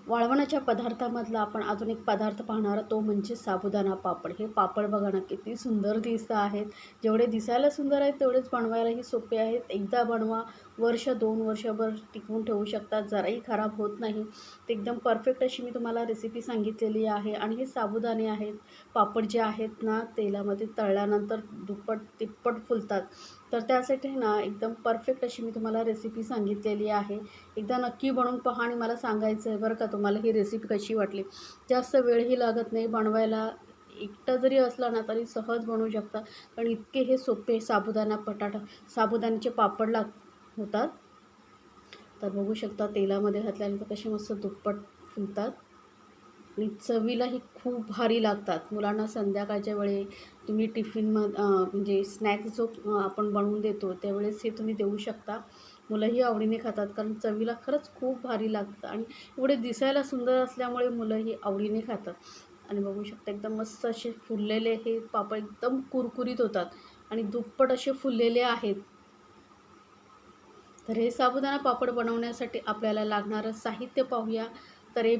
वाळवणाच्या पदार्थामधला आपण अजून एक पदार्थ पाहणार तो म्हणजे साबुदाणा पापड. हे पापड बघा ना किती सुंदर दिसत आहेत. जेवढे दिसायला सुंदर आहेत तेवढेच बनवायलाही सोपे आहेत. एकदा बनवा, वर्ष 2 वर्षभर टिकवून ठेवू शकतात, जराही खराब होत नाही. ते एकदम परफेक्ट अशी मी तुम्हाला रेसिपी सांगितलेली आहे. आणि हे साबुदाणे आहेत, पापड जे आहेत ना तेलामध्ये तळल्यानंतर दुप्पट तिप्पट फुलतात. तर त्यासाठी ना एकदम परफेक्ट अशी मी तुम्हाला रेसिपी सांगितलेली आहे. एकदा नक्की बनवून पहा आणि मला सांगायचं आहे बरं का तुम्हाला ही रेसिपी कशी वाटली. जास्त वेळही लागत नाही बनवायला. एकटं जरी असलं ना तरी सहज बनवू शकता. कारण इतके हे सोपे साबुदाण्याचे पापड होतात. तर बघू शकता तेलामध्ये घातल्यानंतर कसे मस्त दुप्पट फुलतात आणि चवीलाही खूप भारी लागतात. मुलांना संध्याकाळच्या वेळी तुम्ही म्हणजे स्नॅक्स जो आपण बनवून देतो त्यावेळेस हे तुम्ही देऊ शकता. मुलंही आवडीने खातात कारण चवीला खरंच खूप भारी लागतं आणि एवढे दिसायला सुंदर असल्यामुळे मुलंही आवडीने खातात. आणि बघू शकता एकदम मस्त असे फुललेले हे पापड एकदम कुरकुरीत होतात आणि दुप्पट असे फुललेले आहेत. तर हे साबुदाणा पापड बनवण्यासाठी आपल्याला लागणारं साहित्य पाहूया. तर हे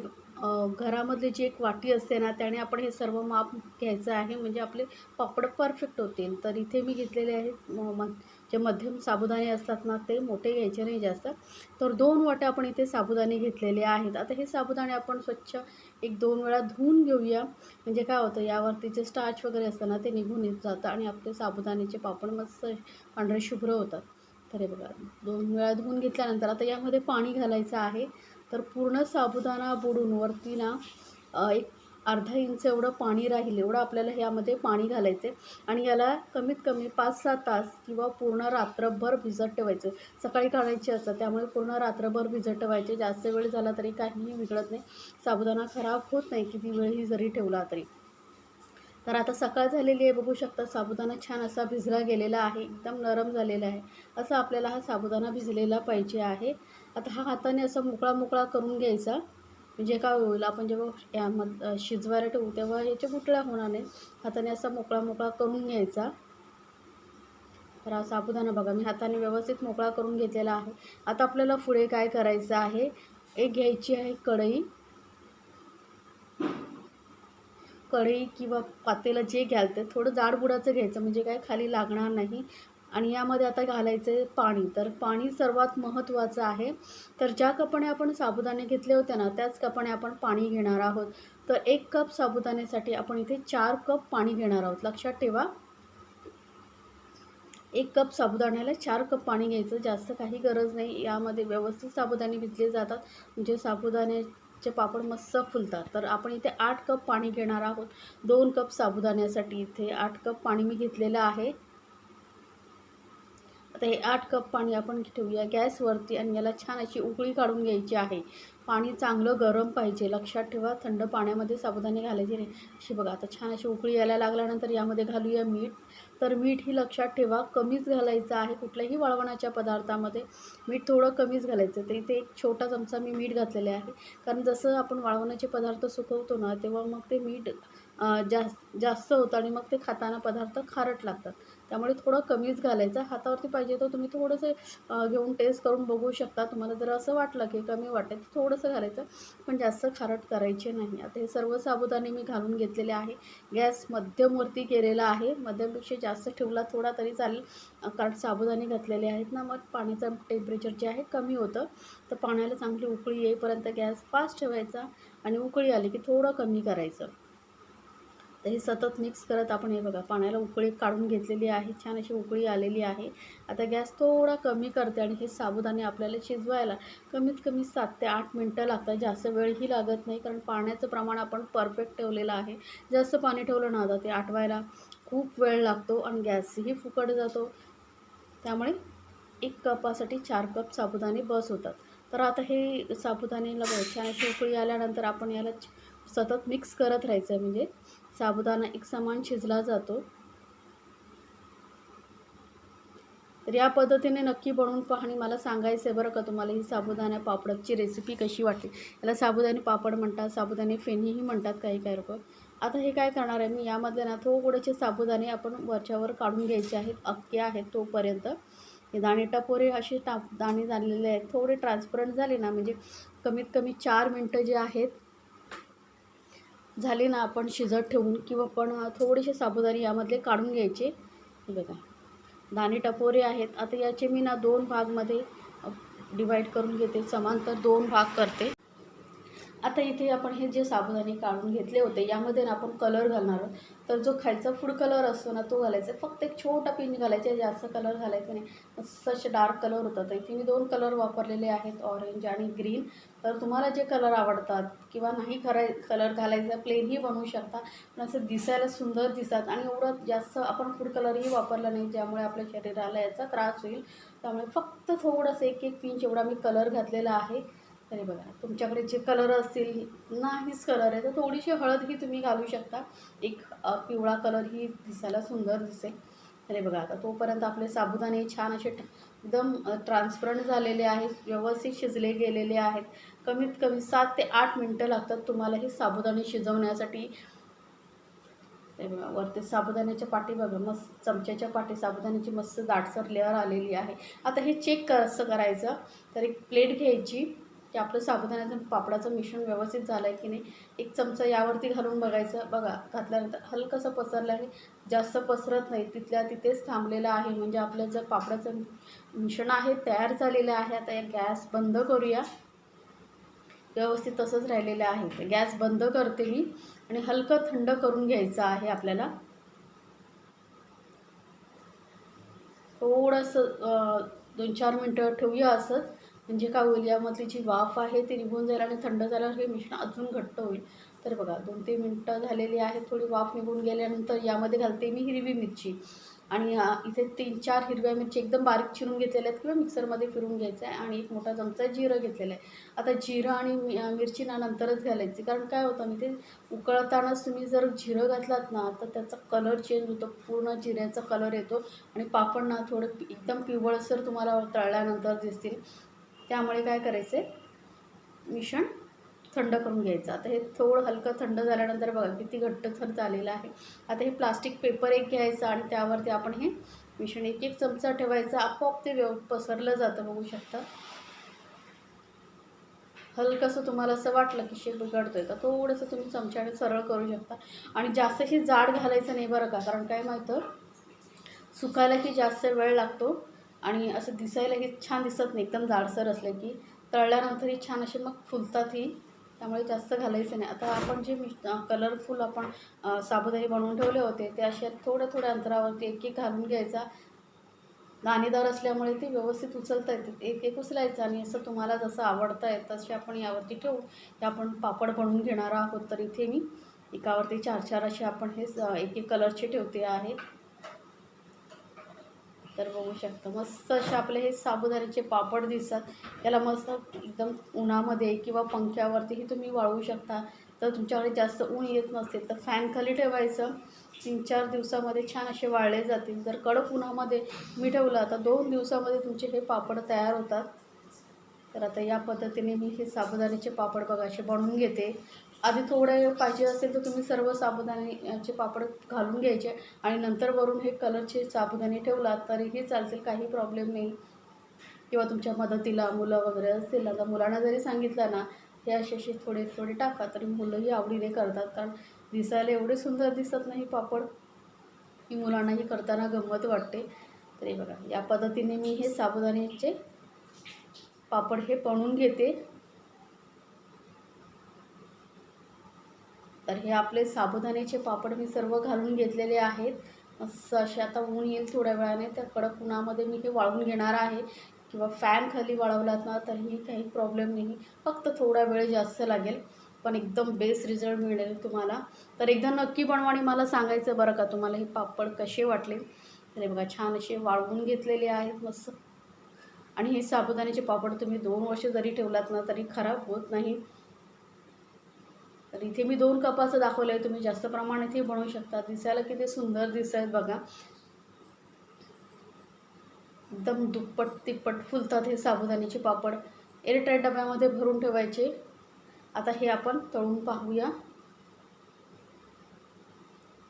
घरामधली जी एक वाटी असते ना त्याने आपण हे सर्व माप घ्यायचं आहे म्हणजे आपले पापड परफेक्ट होतील. तर इथे मी घेतलेले आहेत जे मध्यम साबुदाणे असतात ना ते मोठे घ्यायचे नाही जास्त. तर 2 वाट्या आपण इथे साबुदाणे घेतलेले आहेत. आता हे साबुदाणे आपण स्वच्छ 1-2 वेळा धुवून घेऊया. म्हणजे काय होतं यावरती जे स्टार्च वगैरे असतं ना ते निघून येत जातं आणि आपले साबुदाण्याचे पापड मस्त पांढरे शुभ्र होतात. तर हे बघा 2 वेळा धुवून घेतल्यानंतर आता यामध्ये पाणी घालायचं आहे. तर पूर्ण साबुदाणा बुडून वरती ना एक अर्धा इंच एवढं पाणी राहील एवढं आपल्याला यामध्ये पाणी घालायचं आहे. आणि याला कमीत कमी 5-6 तास किंवा पूर्ण रात्रभर भिजत ठेवायचं. सकाळी काढायचे असतात त्यामुळे पूर्ण रात्रभर भिजत ठेवायचे. जास्त वेळ झाला तरी काहीही बिघडत नाही. साबुदाणा खराब होत नाही किती वेळही जरी ठेवला तरी. तर आता सकाळ झालेली आहे बघू शकता साबुदाणा छान असा भिजला गेलेला आहे. एकदम नरम झालेला आहे. असा आपल्याला हा साबुदाणा भिजलेला पाहिजे आहे. आता हा हाताने असा मोकळा करून घ्यायचा. म्हणजे काय होईल आपण जेव्हा शिजवायला ठेवू तेव्हा याच्या गुठळ्या होणार नाही. हाताने असा मोकळा करून घ्यायचा. तर हा साबुदाणा बघा मी हाताने व्यवस्थित मोकळा करून घेतलेला आहे. आता आपल्याला पुढे काय करायचं आहे, एक घ्यायची आहे कढई किंवा पातेलं जे घ्याल ते थोडं जाडबुडाचं घ्यायचं म्हणजे काय खाली लागणार नाही. आणि यामध्ये आता घालायचं आहे पाणी. तर पाणी सर्वात महत्त्वाचं आहे. तर ज्या कपाने आपण साबुदाणे घेतले होते ना त्याच कपाने आपण पाणी घेणार आहोत. तर 1 कप साबुदाण्यासाठी आपण इथे 4 कप पाणी घेणार आहोत. लक्षात ठेवा 1 कप साबुदाण्याला 4 कप पाणी घ्यायचं. जास्त काही गरज नाही. यामध्ये व्यवस्थित साबुदाणे भिजले जातात म्हणजे साबुदाण्याचे पापड मस्त फुलतात. तर आपण इथे 8 कप पाणी घेणार आहोत. 2 कप साबुदाण्यासाठी इथे 8 कप पाणी मी घेतलेलं आहे. आता हे 8 कप पाणी आपण ठेवूया गॅसवरती आणि याला छान अशी उकळी काढून घ्यायची आहे. पाणी चांगलं गरम पाहिजे. लक्षात ठेवा थंड पाण्यामध्ये साबुदाणे घालायचे नाही. अशी बघा आता छान अशी उकळी यायला लागल्यानंतर यामध्ये घालूया मीठ. तर मीठ ही लक्षात ठेवा कमीच घालायचं आहे. कुठल्याही वाळवणाच्या पदार्थामध्ये मीठ थोडं कमीच घालायचं. तर इथे एक छोटा चमचा मी मीठ घातलेले आहे. कारण जसं आपण वाळवणाचे पदार्थ सुकवतो ना तेव्हा मग ते मीठ जास्त होतं आणि मग ते खाताना पदार्थ खारट लागतात. त्यामुळे थोडं कमीच घालायचं. हातावरती पाहिजे तर तुम्ही थोडंसं घेऊन टेस्ट करून बघू शकता. तुम्हाला जर असं वाटलं की कमी वाटेल तर थोडंसं घालायचं पण जास्त खारट करायचे नाही. आता हे सर्व साबुदाणे मी घालून घेतलेले आहे. गॅस मध्यमवरती केलेला आहे. मध्यमपेक्षा जास्त ठेवला थोडा तरी चालेल कारण साबुदाणे घातलेले आहेत ना मग पाण्याचं टेम्परेचर जे आहे कमी होतं. तर पाण्याला चांगली उकळी येईपर्यंत गॅस फास्ट ठेवायचा आणि उकळी आली की थोडं कमी करायचं. तर हे सतत मिक्स करत आपण हे बघा पाण्याला उकळी काढून घेतलेली आहे. छान अशी उकळी आलेली आहे. आता गॅस थोडा कमी करते आणि हे साबुदाणे आपल्याला शिजवायला कमीत कमी 7 ते 8 मिनटं लागतात. जास्त वेळही लागत नाही कारण पाण्याचं प्रमाण आपण परफेक्ट ठेवलेलं आहे. जास्त पाणी ठेवलं ना आता ते आटवायला खूप वेळ लागतो आणि गॅसही फुकट जातो. त्यामुळे 1 कपासाठी 4 कप साबुदाणे बस होतात. तर आता हे साबुदाण्याला छान अशी उकळी आल्यानंतर आपण याला सतत मिक्स करत राहायचं म्हणजे साबुदाणा एकसमान शिजला जातो. तर या पद्धतीने नक्की बनवून पहा आणि मला सांगायचं आहे बरं का तुम्हाला ही साबुदाणा पापडाची रेसिपी कशी वाटली. याला साबुदाणे पापड म्हणतात, साबुदाणे फेणीही म्हणतात काही लोकं. आता हे काय करणार आहे मी यामधले ना थोडेसे साबुदाणे आपण वरच्यावर काढून घ्यायचे आहेत. अख्खे आहेत तोपर्यंत. हे दाणे टपोरे असे दाणे झालेले आहेत. थोडे ट्रान्सपरंट झाले ना म्हणजे कमीत कमी 4 मिनटं जे आहेत झाली ना आपण शिजत ठेवून, किंवा पण थोडेसे साबुदाणे यामधले काढून घ्यायचे. हे बघा दाणे टपोरे आहेत. आता याचे मी ना 2 भागमध्ये डिवाईड करून घेते, समांतर 2 भाग करते. आता इथे आपण हे जे साबुदाणे काढून घेतले होते यामध्ये ना आपण कलर घालणार आहोत. तर जो खायचा फूड कलर असतो ना तो घालायचा आहे. फक्त एक छोटा पिंच घालायचा आहे, जास्त कलर घालायचा नाही. मस्त असे डार्क कलर होतात. तर इथे मी 2 कलर वापरलेले आहेत, ऑरेंज आणि ग्रीन. तर तुम्हाला जे कलर आवडतात किंवा नाही कलर घालायचा प्लेनही बनवू शकता, पण असं दिसायला सुंदर दिसतात. आणि एवढं जास्त आपण फूड कलरही वापरला नाही ज्यामुळे आपल्या शरीराला याचा त्रास होईल. त्यामुळे फक्त थोडंसं एक पिंच एवढा मी कलर घातलेला आहे. तरी बघा तुमच्याकडे जे कलर असतील, नाहीच कलर आहे तर थोडीशी हळदही तुम्ही घालू शकता. एक पिवळा कलरही दिसायला सुंदर दिसेल. तरी बघा आता तोपर्यंत आपले साबुदाणे छान असे एकदम ट्रान्सपरंट झालेले आहेत, व्यवस्थित शिजले गेलेले आहेत. कमीत कमी 7 ते 8 मिनटं लागतात तुम्हाला हे साबुदाणे शिजवण्यासाठी. ते बघा वरती साबुदाण्याच्या पाठी बघा मस्त चमच्याच्या पाठी साबुदाण्याची मस्त दाटसर लेअर आलेली आहे. आता हे चेक कसं करायचं, तर एक प्लेट घ्यायची, की आपलं साबुदाण्याचं पापडाचं मिश्रण व्यवस्थित झालं आहे की नाही. एक चमचा यावरती घालून बघायचं. बघा घातल्यानंतर हलकंसं पसरलं आहे, जास्त पसरत नाही, तिथल्या तिथेच थांबलेलं आहे. म्हणजे आपलं जर पापडाचं मिश्रण आहे तयार झालेलं आहे. आता या गॅस बंद करूया. व्यवस्थित तसंच राहिलेलं आहे. तर गॅस बंद करते मी आणि हलकं थंड करून घ्यायचं आहे आपल्याला. थोडंसं 2-4 मिनटं ठेवूया असंच. म्हणजे काय होईल, यामधली जी वाफ आहे ती निघून जाईल आणि थंड झाल्यावर हे मिश्रण अजून घट्ट होईल. तर बघा 2-3 मिनटं झालेली आहेत. थोडी वाफ निघून गेल्यानंतर यामध्ये घालते मी हिरवी मिरची. आणि इथे 3-4 हिरव्या मिरची एकदम बारीक चिरून घेतलेल्या आहेत किंवा मिक्सरमध्ये फिरून घ्यायचं आहे. आणि एक मोठा चमचा जिरं घेतलेलं आहे. आता जिरं आणि मिरची ना नंतरच घालायची, कारण काय होतं ना ते उकळतानाच तुम्ही जर जिरं घातलात ना तर त्याचा कलर चेंज होतो, पूर्ण जिऱ्याचा कलर येतो आणि पापड ना थोडं एकदम पिवळसर तुम्हाला तळल्यानंतर दिसतील. त्यामुळे काय करायचं आहे, मिश्रण थंड करून घ्यायचं. आता हे थोडं हलकं थंड झाल्यानंतर बघा किती घट्टसर झालेलं आहे. आता हे प्लास्टिक पेपर एक घ्यायचं आणि त्यावरती आपण हे मिश्रण एक चमचा ठेवायचं. आपोआप ते पसरलं जातं, बघू शकता. हलकंसं तुम्हाला असं वाटलं की शेप बिघडतोय तर थोडंसं तुम्ही चमच्याने सरळ करू शकता. आणि जास्तशी जाड घालायचं नाही बरं का, कारण काय माहितं सुकायलाही जास्त वेळ लागतो आणि असं दिसायलाही छान दिसत नाही एकदम जाडसर असलं की. तळल्यानंतरही छान असे मग फुलतातही, त्यामुळे जास्त घालायचं नाही. आता आपण जे कलरफुल आपण साबुदाणे बनवून ठेवले होते ते अशा थोड्या थोड्या अंतरावरती एक घालून घ्यायचा. दाणेदार असल्यामुळे ते व्यवस्थित उचलता येते. एक उचलायचं आणि असं तुम्हाला जसं आवडतं आहे तसे आपण यावरती ठेवू. हे आपण पापड बनवून घेणार आहोत. तर इथे मी एकावरती 4-4 असे आपण हे एक कलरचे ठेवते आहे. तर बघू शकता मस्त असे आपले हे साबुदाण्याचे पापड दिसतात. याला मस्त एकदम उन्हामध्ये किंवा पंख्यावरतीही तुम्ही वाळवू शकता. तर तुमच्याकडे जास्त ऊन येत नसेल तर फॅन खाली ठेवायचं. 3-4 दिवसामध्ये छान असे वाळले जातील. जर कडक उन्हामध्ये मी ठेवलं तर 2 दिवसामध्ये तुमचे हे पापड तयार होतात. तर आता या पद्धतीने मी हे साबुदाण्याचे पापड बघा असे बनवून घेते. आधी थोडा वेळ पाहिजे असेल तर तुम्ही सर्व साबुदाण्याचे पापड घालून घ्यायचे आणि नंतर वरून हे कलरचे साबुदाणे ठेवलात तरीही चालतील, काही प्रॉब्लेम नाही. किंवा तुमच्या मदतीला मुलं वगैरे असतील ना, तर मुलांना जरी सांगितलं ना हे असे असे थोडे थोडे टाका तरी मुलंही आवडीने करतात. कारण दिसायला एवढे सुंदर दिसत नाही पापड की मुलांनाही करताना गंमत वाटते. तरी बघा या पद्धतीने मी हे साबुदाण्याचे पापड हे बनवून घेते. तर हे आपले साबुदाण्याचे पापड मी सर्व घालून घेतलेले आहेत. मस्त असे आता ऊन येईल थोड्या वेळाने, त्या कडक उन्हामध्ये मी हे वाळवून घेणार आहे. किंवा फॅन खाली वाळवलात ना तरीही काही प्रॉब्लेम नाही. फक्त थोडा वेळ जास्त लागेल पण एकदम बेस्ट रिझल्ट मिळेल तुम्हाला. तर एकदा नक्की बनवा आणि मला सांगायचं बरं का तुम्हाला हे पापड कसे वाटले. तर हे बघा छान असे वाळवून घेतलेले आहेत मस्त. आणि हे साबुदाण्याचे पापड तुम्ही 2 वर्ष जरी ठेवलात ना तरी खराब होत नाही. तर इथे मी 2 कपाचं दाखवलं आहे, तुम्ही जास्त प्रमाणातही बनवू शकता. दिसायला किती सुंदर दिसत आहेत बघा. एकदम दुप्पट तिप्पट फुलतात हे साबुदाण्याचे पापड. एअरटाईट डब्यामध्ये भरून ठेवायचे. आता हे आपण तळून पाहूया.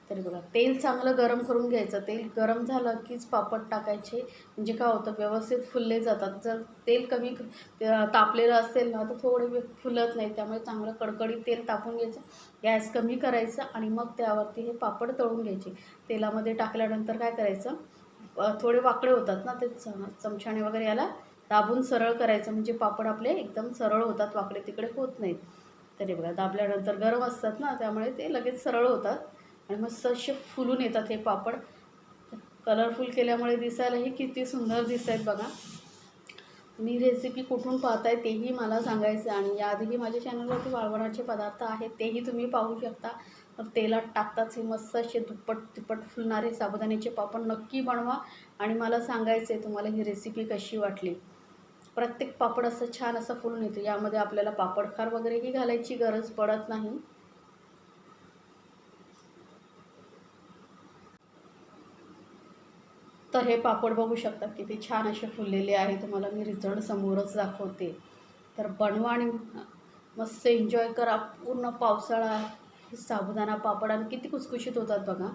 तरी बघा तेल चांगलं गरम करून घ्यायचं. तेल गरम झालं कीच पापड टाकायचे, म्हणजे काय होतं व्यवस्थित फुलले जातात. जर तेल कमी तापलेलं असेल ना तर थोडे फुलत नाही. त्यामुळे चांगलं कडकडीत तेल तापून घ्यायचं, गॅस कमी करायचा आणि मग त्यावरती हे पापड तळून घ्यायचे. तेलामध्ये टाकल्यानंतर काय करायचं, थोडे वाकडे होतात ना, ते चमच्याने वगैरे याला दाबून सरळ करायचं, म्हणजे पापड आपले एकदम सरळ होतात, वाकडे तिकडे होत नाहीत. तरी बघा दाबल्यानंतर गरम असतात ना, त्यामुळे ते लगेच सरळ होतात आणि मस्त असे फुलून येतात हे पापड. कलरफुल केल्यामुळे दिसायलाही किती सुंदर दिसत आहेत बघा. मी रेसिपी कुठून पाहताय तेही मला सांगायचं आणि याआधीही माझ्या चॅनलवरती वाळवणाचे पदार्थ आहेत तेही तुम्ही पाहू शकता. तर तेलात टाकताच हे मस्त असे दुप्पट तिप्पट फुलणारे साबुदाण्याचे पापड नक्की बनवा आणि मला सांगायचं आहे तुम्हाला ही रेसिपी कशी वाटली. प्रत्येक पापड असं छान असं फुलून येतं. यामध्ये आपल्याला पापडखार वगैरेही घालायची गरज पडत नाही. तर हे पापड बघू शकता किती छान असे फुललेले आहे. तुम्हाला मी रिझल्ट समोरच दाखवते. तर बनवा आणि मस्त एन्जॉय करा. पूर्ण पावसाळा हे साबुदाणा पापड आणि किती खुसखुशीत होतात बघा.